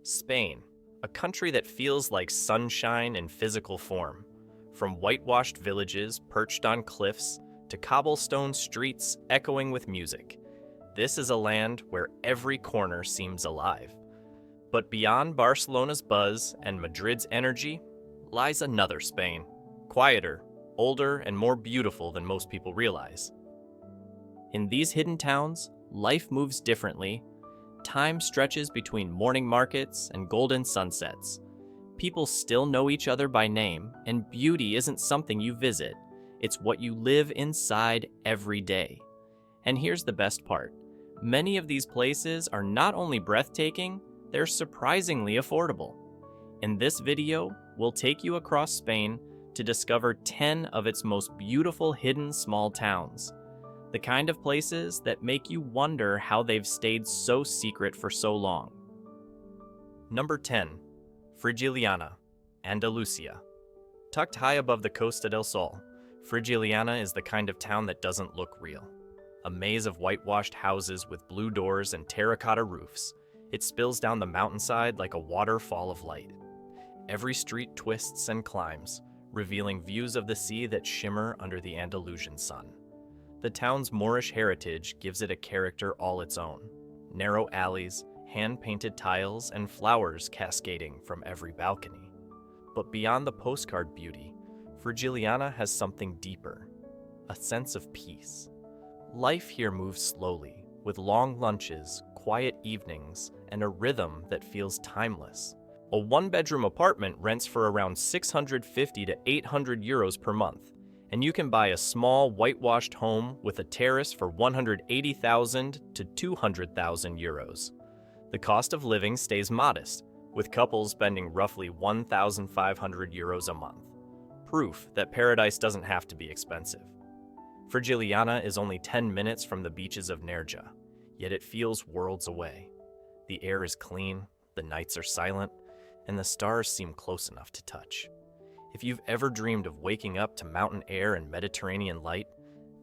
Spain, a country that feels like sunshine in physical form. From whitewashed villages perched on cliffs to cobblestone streets echoing with music, this is a land where every corner seems alive. But beyond Barcelona's buzz and Madrid's energy lies another Spain, quieter, older, and more beautiful than most people realize. In these hidden towns, life moves differently. Time stretches between morning markets and golden sunsets. People still know each other by name, and beauty isn't something you visit. It's what you live inside every day. And here's the best part. Many of these places are not only breathtaking, they're surprisingly affordable. In this video, we'll take you across Spain to discover 10 of its most beautiful hidden small towns. The kind of places that make you wonder how they've stayed so secret for so long. Number 10. Frigiliana, Andalusia. Tucked high above the Costa del Sol, Frigiliana is the kind of town that doesn't look real. A maze of whitewashed houses with blue doors and terracotta roofs, it spills down the mountainside like a waterfall of light. Every street twists and climbs, revealing views of the sea that shimmer under the Andalusian sun. The town's Moorish heritage gives it a character all its own. Narrow alleys, hand-painted tiles, and flowers cascading from every balcony. But beyond the postcard beauty, Frigiliana has something deeper, a sense of peace. Life here moves slowly, with long lunches, quiet evenings, and a rhythm that feels timeless. A one-bedroom apartment rents for around 650 to 800 euros per month, and you can buy a small whitewashed home with a terrace for 180,000 to 200,000 euros. The cost of living stays modest, with couples spending roughly 1,500 euros a month. Proof that paradise doesn't have to be expensive. Frigiliana is only 10 minutes from the beaches of Nerja, yet it feels worlds away. The air is clean, the nights are silent, and the stars seem close enough to touch. If you've ever dreamed of waking up to mountain air and Mediterranean light,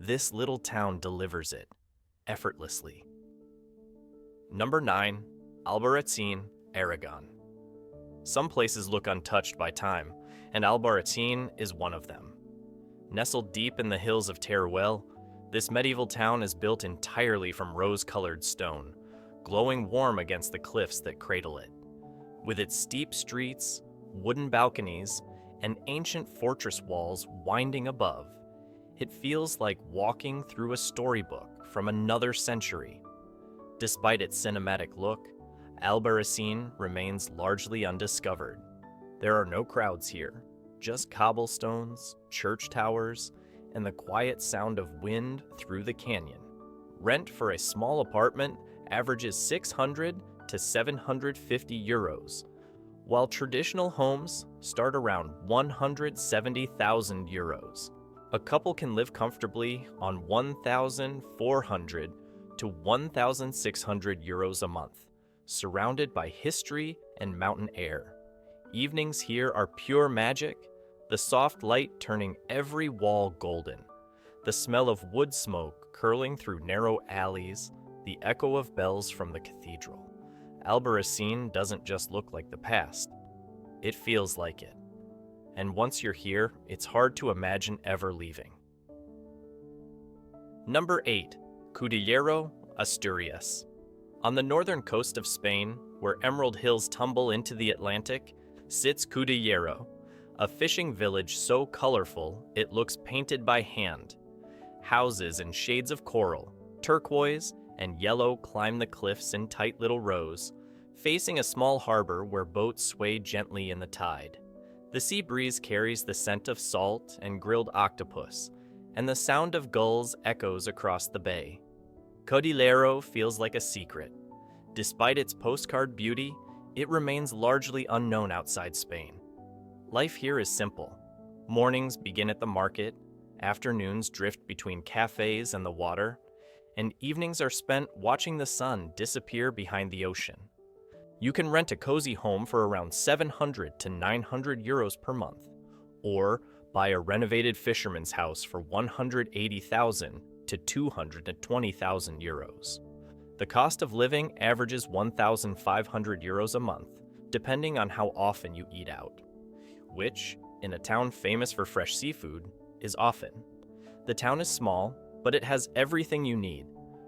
this little town delivers it, effortlessly. Number 9. Albarracin, Aragon. Some places look untouched by time, and Albarracin is one of them. Nestled deep in the hills of Teruel, this medieval town is built entirely from rose-colored stone, glowing warm against the cliffs that cradle it. With its steep streets, wooden balconies, and ancient fortress walls winding above, it feels like walking through a storybook from another century. Despite its cinematic look, Albarracin remains largely undiscovered. There are no crowds here, just cobblestones, church towers, and the quiet sound of wind through the canyon. Rent for a small apartment averages 600 to 750 euros, while traditional homes start around 170,000 euros. A couple can live comfortably on 1,400 to 1,600 euros a month, surrounded by history and mountain air. Evenings here are pure magic, the soft light turning every wall golden, the smell of wood smoke curling through narrow alleys, the echo of bells from the cathedral. Albarracin doesn't just look like the past, it feels like it. And once you're here, it's hard to imagine ever leaving. Number 8. Cudillero, Asturias. On the northern coast of Spain, where emerald hills tumble into the Atlantic, sits Cudillero, a fishing village so colorful it looks painted by hand. Houses in shades of coral, turquoise, and yellow climb the cliffs in tight little rows, facing a small harbor where boats sway gently in the tide. The sea breeze carries the scent of salt and grilled octopus, and the sound of gulls echoes across the bay. Cudillero feels like a secret. Despite its postcard beauty, it remains largely unknown outside Spain. Life here is simple. Mornings begin at the market, afternoons drift between cafes and the water, and evenings are spent watching the sun disappear behind the ocean. You can rent a cozy home for around 700 to 900 euros per month, or buy a renovated fisherman's house for 180,000 to 220,000 euros. The cost of living averages 1,500 euros a month, depending on how often you eat out, which, in a town famous for fresh seafood, is often. The town is small, but it has everything you need: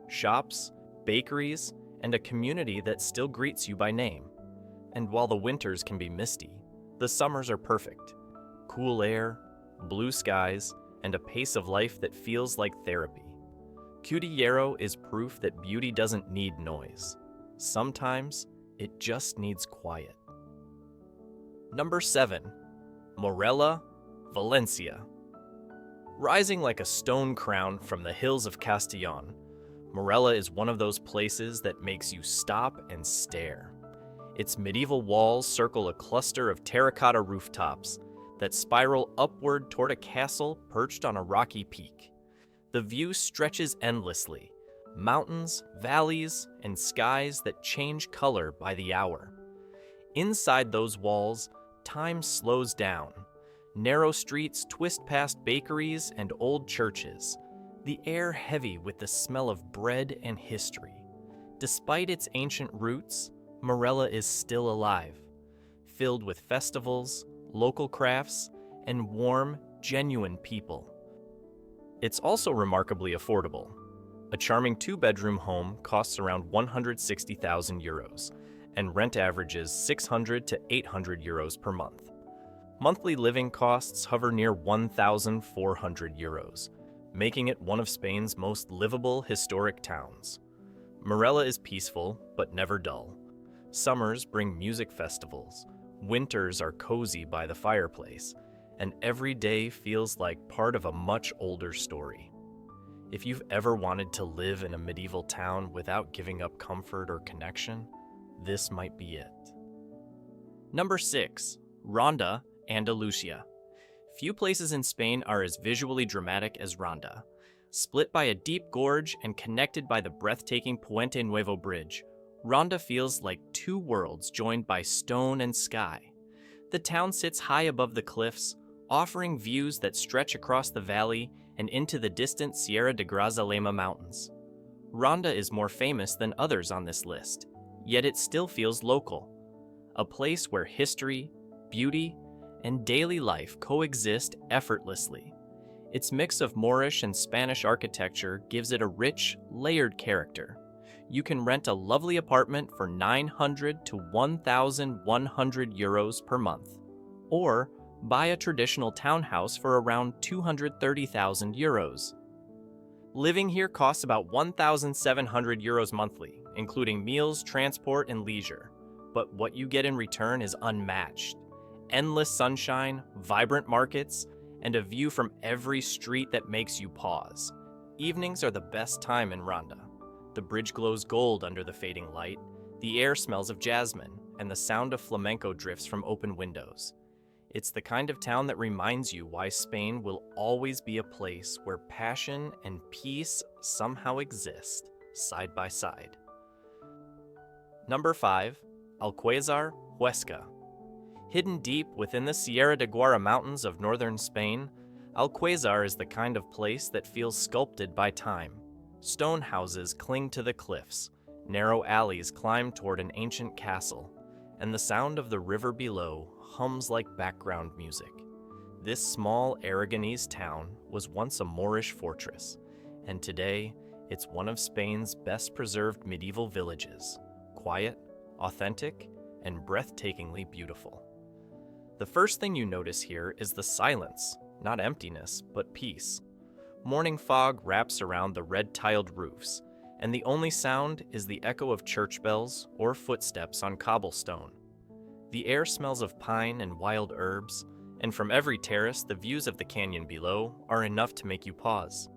shops, bakeries, and a community that still greets you by name. And while the winters can be misty, the summers are perfect. Cool air, blue skies, and a pace of life that feels like therapy. Cudillero is proof that beauty doesn't need noise. Sometimes it just needs quiet. Number 7. Morella, Valencia. Rising like a stone crown from the hills of Castellón, Morella is one of those places that makes you stop and stare. Its medieval walls circle a cluster of terracotta rooftops that spiral upward toward a castle perched on a rocky peak. The view stretches endlessly: mountains, valleys, and skies that change color by the hour. Inside those walls, time slows down. Narrow streets twist past bakeries and old churches, the air heavy with the smell of bread and history. Despite its ancient roots, Morella is still alive, filled with festivals, local crafts, and warm, genuine people. It's also remarkably affordable. A charming 2-bedroom home costs around 160,000 euros, and rent averages 600 to 800 euros per month. Monthly living costs hover near 1,400 euros, making it one of Spain's most livable historic towns. Morella is peaceful, but never dull. Summers bring music festivals, winters are cozy by the fireplace, and every day feels like part of a much older story. If you've ever wanted to live in a medieval town without giving up comfort or connection, this might be it. Number 6. Ronda, Andalusia. Few places in Spain are as visually dramatic as Ronda. Split by a deep gorge and connected by the breathtaking Puente Nuevo Bridge, Ronda feels like two worlds joined by stone and sky. The town sits high above the cliffs, offering views that stretch across the valley and into the distant Sierra de Grazalema mountains. Ronda is more famous than others on this list, yet it still feels local. A place where history, beauty, and daily life coexist effortlessly. Its mix of Moorish and Spanish architecture gives it a rich, layered character. You can rent a lovely apartment for 900 to 1,100 euros per month, or buy a traditional townhouse for around 230,000 euros. Living here costs about 1,700 euros monthly, including meals, transport, and leisure. But what you get in return is unmatched. Endless sunshine, vibrant markets, and a view from every street that makes you pause. Evenings are the best time in Ronda. The bridge glows gold under the fading light, the air smells of jasmine, and the sound of flamenco drifts from open windows. It's the kind of town that reminds you why Spain will always be a place where passion and peace somehow exist, side by side. Number 5. Alcázar, Huesca. Hidden deep within the Sierra de Guara mountains of northern Spain, Alcázar is the kind of place that feels sculpted by time. Stone houses cling to the cliffs, narrow alleys climb toward an ancient castle, and the sound of the river below hums like background music. This small Aragonese town was once a Moorish fortress, and today it's one of Spain's best preserved medieval villages, quiet, authentic, and breathtakingly beautiful. The first thing you notice here is the silence, not emptiness, but peace. Morning fog wraps around the red-tiled roofs, and the only sound is the echo of church bells or footsteps on cobblestone. The air smells of pine and wild herbs, and from every terrace the views of the canyon below are enough to make you pause.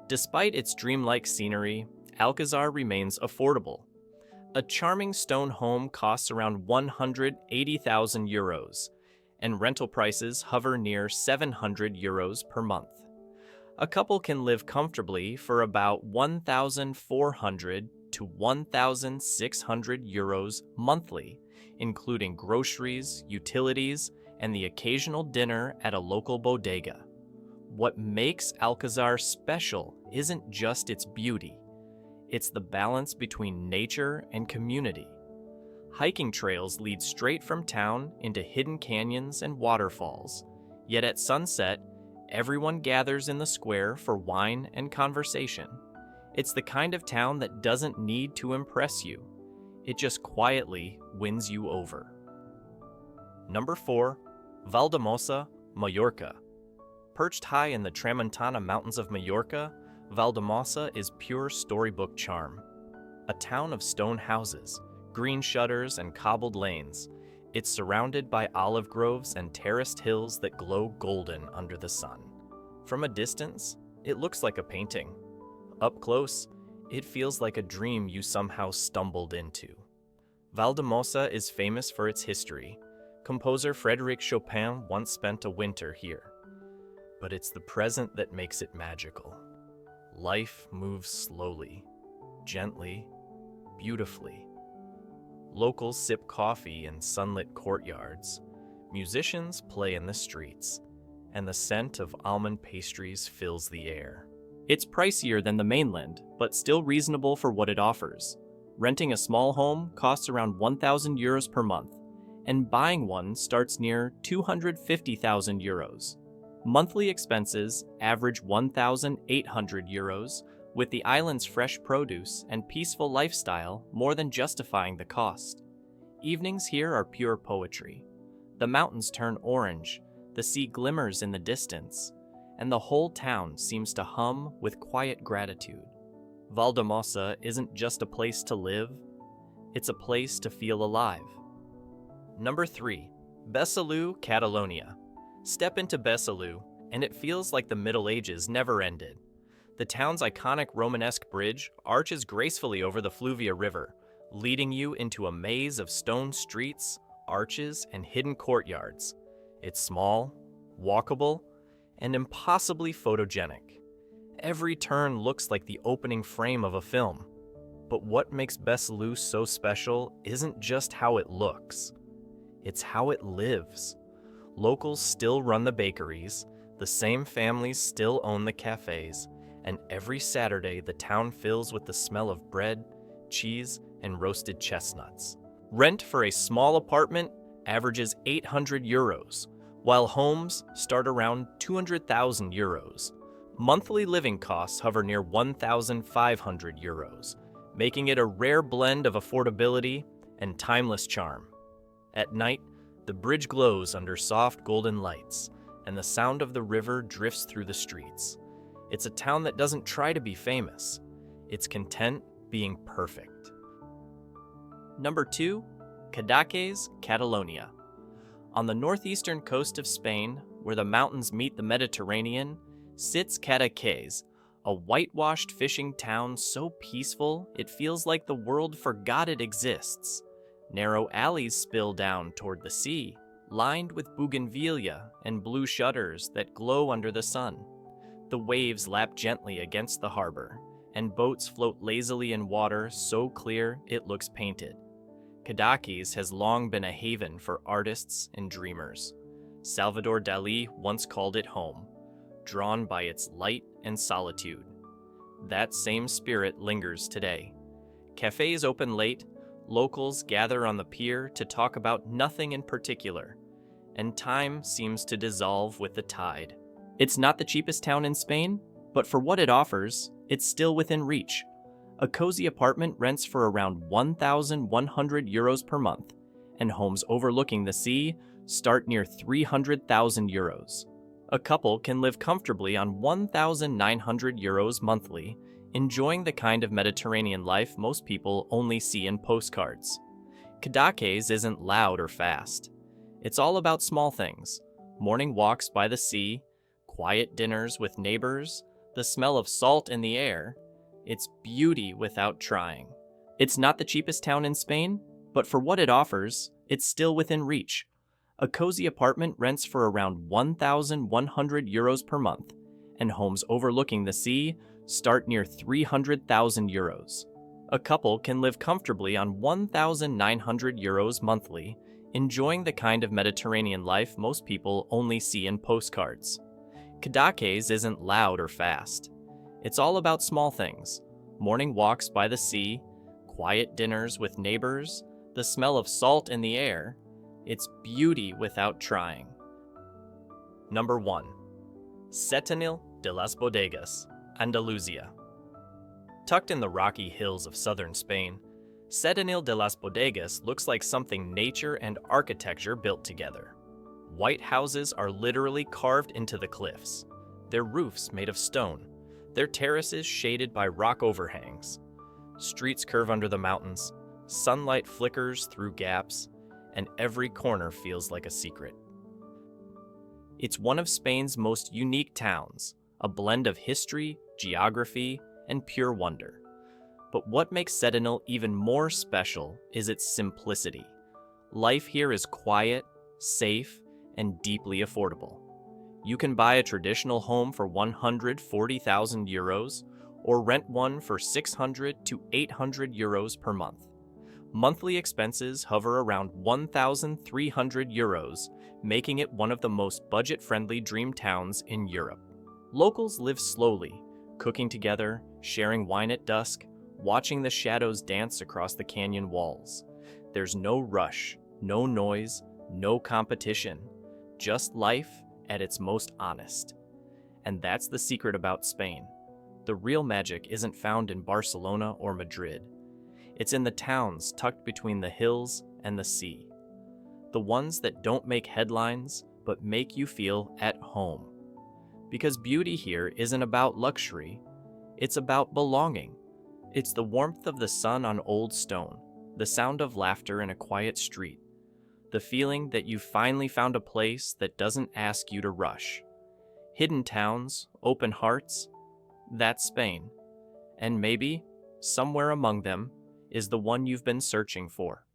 Despite its dreamlike scenery, Alcázar remains affordable. A charming stone home costs around 180,000 euros, and rental prices hover near 700 euros per month. A couple can live comfortably for about 1,400 to 1,600 euros monthly, including groceries, utilities, and the occasional dinner at a local bodega. What makes Alcázar special isn't just its beauty, it's the balance between nature and community. Hiking trails lead straight from town into hidden canyons and waterfalls. Yet at sunset, everyone gathers in the square for wine and conversation. It's the kind of town that doesn't need to impress you. It just quietly wins you over. Number 4, Valdemosa, Mallorca. Perched high in the Tramontana Mountains of Mallorca, Valdemosa is pure storybook charm. A town of stone houses, green shutters, and cobbled lanes, it's surrounded by olive groves and terraced hills that glow golden under the sun. From a distance, it looks like a painting. Up close, it feels like a dream you somehow stumbled into. Valdemosa is famous for its history. Composer Frédéric Chopin once spent a winter here. But it's the present that makes it magical. Life moves slowly, gently, beautifully. Locals sip coffee in sunlit courtyards. Musicians play in the streets, and the scent of almond pastries fills the air. It's pricier than the mainland, but still reasonable for what it offers. Renting a small home costs around €1,000 per month, and buying one starts near €250,000. Monthly expenses average €1,800, with the island's fresh produce and peaceful lifestyle more than justifying the cost. Evenings here are pure poetry. The mountains turn orange, the sea glimmers in the distance, and the whole town seems to hum with quiet gratitude. Valdemosa isn't just a place to live, it's a place to feel alive. Number 3, Besalú, Catalonia. Step into Besalú, and it feels like the Middle Ages never ended. The town's iconic Romanesque bridge arches gracefully over the Fluvia River, leading you into a maze of stone streets, arches, and hidden courtyards. It's small, walkable, and impossibly photogenic. Every turn looks like the opening frame of a film. But what makes Besalú so special isn't just how it looks. It's how it lives. Locals still run the bakeries, the same families still own the cafes, and every Saturday the town fills with the smell of bread, cheese, and roasted chestnuts. Rent for a small apartment averages €800, while homes start around €200,000. Monthly living costs hover near €1,500, making it a rare blend of affordability and timeless charm. At night, the bridge glows under soft golden lights, and the sound of the river drifts through the streets. It's a town that doesn't try to be famous. It's content being perfect. Number 2, Cadaqués, Catalonia. On the northeastern coast of Spain, where the mountains meet the Mediterranean, sits Cadaqués, a whitewashed fishing town so peaceful it feels like the world forgot it exists. Narrow alleys spill down toward the sea, lined with bougainvillea and blue shutters that glow under the sun. The waves lap gently against the harbor, and boats float lazily in water so clear it looks painted. Cadaqués has long been a haven for artists and dreamers. Salvador Dalí once called it home, drawn by its light and solitude. That same spirit lingers today. Cafes open late, locals gather on the pier to talk about nothing in particular, and time seems to dissolve with the tide. It's not the cheapest town in Spain, but for what it offers, it's still within reach. A cozy apartment rents for around €1,100 per month, and homes overlooking the sea start near €300,000. A couple can live comfortably on €1,900 monthly, enjoying the kind of Mediterranean life most people only see in postcards. Cadaqués isn't loud or fast. It's all about small things: morning walks by the sea, quiet dinners with neighbors, the smell of salt in the air. It's beauty without trying. It's not the cheapest town in Spain, but for what it offers, it's still within reach. A cozy apartment rents for around €1,100 per month, and homes overlooking the sea start near €300,000. A couple can live comfortably on €1,900 monthly, enjoying the kind of Mediterranean life most people only see in postcards. Cadaqués isn't loud or fast. It's all about small things: morning walks by the sea, quiet dinners with neighbors, the smell of salt in the air, it's beauty without trying. Number 1. Setenil de las Bodegas, Andalusia. Tucked in the rocky hills of southern Spain, Setenil de las Bodegas looks like something nature and architecture built together. White houses are literally carved into the cliffs, their roofs made of stone, their terraces shaded by rock overhangs. Streets curve under the mountains, sunlight flickers through gaps, and every corner feels like a secret. It's one of Spain's most unique towns, a blend of history, geography, and pure wonder. But what makes Setenil even more special is its simplicity. Life here is quiet, safe, and deeply affordable. You can buy a traditional home for 140,000 euros or rent one for 600 to 800 euros per month. Monthly expenses hover around 1,300 euros, making it one of the most budget-friendly dream towns in Europe. Locals live slowly, cooking together, sharing wine at dusk, watching the shadows dance across the canyon walls. There's no rush, no noise, no competition, just life at its most honest. And that's the secret about Spain. The real magic isn't found in Barcelona or Madrid. It's in the towns tucked between the hills and the sea. The ones that don't make headlines, but make you feel at home. Because beauty here isn't about luxury, it's about belonging. It's the warmth of the sun on old stone, the sound of laughter in a quiet street, the feeling that you've finally found a place that doesn't ask you to rush. Hidden towns, open hearts, that's Spain. And maybe, somewhere among them, is the one you've been searching for.